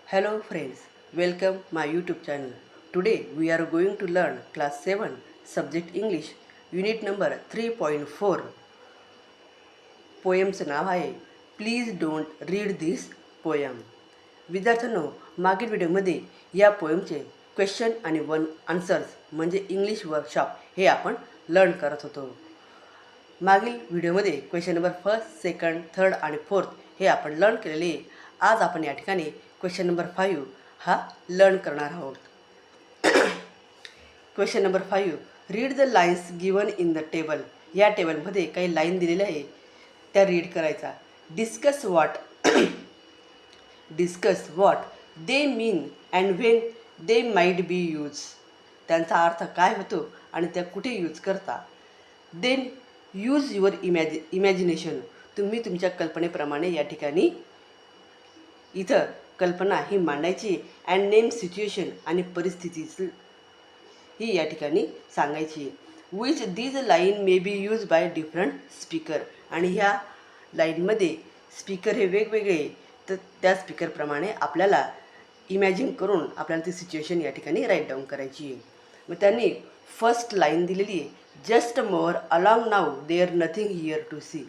Hello friends, welcome my YouTube channel. Today we are going to learn class 7 subject English unit number 3.4. पोएमचं नाव आहे please don't read this poem. विद्यार्थ्यांनो, मागील व्हिडिओमध्ये या पोएमचे question आणि one answers म्हणजे English workshop हे आपण लर्न करत होतो. मागील व्हिडिओमध्ये question number first, second, third आणि फोर्थ हे आपण लर्न केलेले. आज आपण या ठिकाणी क्वेश्चन नंबर 5 हा लर्न करणार आहोत. Question number 5, read the lines given in the table. या टेबलमध्ये काही लाईन दिलेल्या आहे त्या रीड करायचा. Discuss what they mean and when they might be use. त्यांचा अर्थ काय होतो आणि त्या कुठे यूज करता. Then use your imagination. तुम्ही तुमच्या कल्पनेप्रमाणे या ठिकाणी इथं कल्पना ही मांडायची. अँड नेम सिच्युएशन आणि परिस्थितीची ही या ठिकाणी सांगायची. Which these line may be use by different speaker. आणि ह्या लाईनमध्ये स्पीकर हे वेगवेगळे, तर त्या स्पीकरप्रमाणे आपल्याला इमॅजिन करून आपल्याला ती सिच्युएशन या ठिकाणी राईट डाऊन करायची आहे. मग त्यांनी फर्स्ट लाईन दिलेली आहे, just more along now there nothing here to see.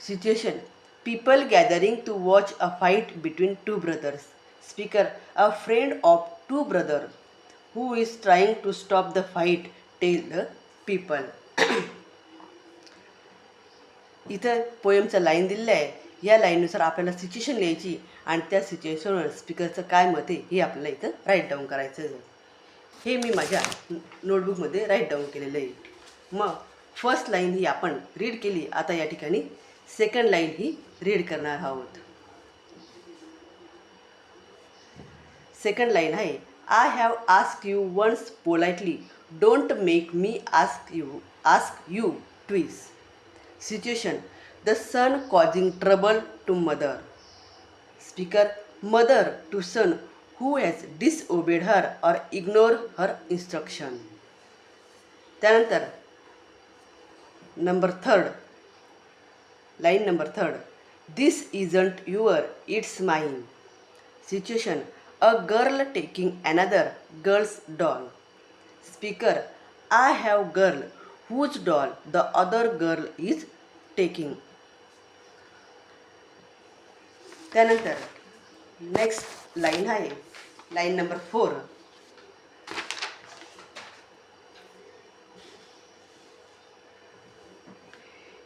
Situation, people gathering to watch a fight between two brothers. Speaker, a friend of two brothers who is trying to stop the fight tell the people. इथं पोएमचं line दिलेलं आहे. या लाईननुसार आपल्याला situation लिहायची आणि त्या सिच्युएशनवर स्पीकरचं काय मत आहे हे आपल्याला इथं राईट डाऊन करायचं आहे. हे मी माझ्या नोटबुकमध्ये राईट डाऊन केलेलं आहे. मग फर्स्ट लाईन ही आपण रीड केली. आता या ठिकाणी सेकंड लाईन ही रीड करणार आहोत. सेकंड लाईन आहे, I have ask you once politely don't make me ask you twice. Situation, the son causing trouble to mother. Speaker, mother to son who has disobeyed her और ignore her instruction. त्यानंतर number third, line number third, this isn't your it's mine. Situation, a girl taking another girl's doll. Speaker, I have girl whose doll the other girl is taking. त्यानंतर next line आहे line number 4.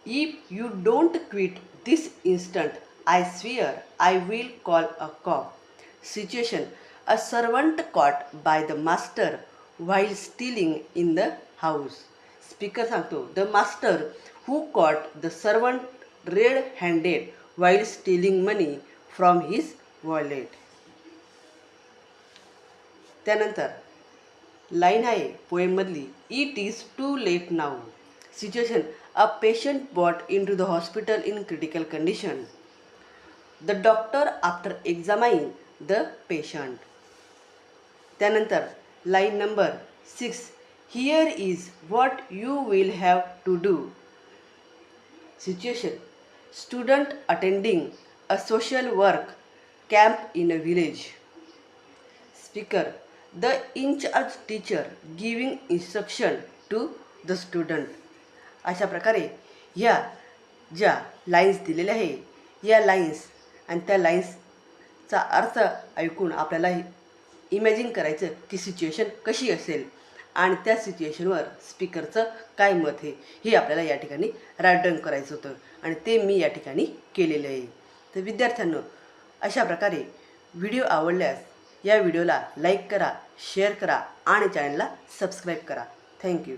If you don't quit this instant, I swear I will call a cop. Situation, a servant caught by the master while stealing in the house. Speaker सांगतो, the master who caught the servant red-handed while stealing money from his wallet. त्यानंतर line आहे पोएममधली, it is too late now. Situation, a patient brought into the hospital in critical condition. The doctor after examining the patient. त्यानंतर line number 6, here is what you will have to do. Situation, student attending a social work camp in a village. Speaker, the in-charge teacher giving instruction to the student. अशा प्रकारे ह्या ज्या lines दिलेल्या आहे या lines आणि त्या लाईन्सचा अर्थ ऐकून आपल्याला इमॅजिन करायचं की सिच्युएशन कशी असेल आणि त्या सिच्युएशनवर स्पीकरचं काय मत आहे हे आपल्याला या ठिकाणी राईट डाऊन करायचं होतं आणि ते मी या ठिकाणी केलेलं आहे. तर विद्यार्थ्यांनो, अशा प्रकारे व्हिडिओ आवडल्यास या व्हिडिओला लाईक करा, शेअर करा आणि चॅनलला सबस्क्राईब करा. थँक्यू.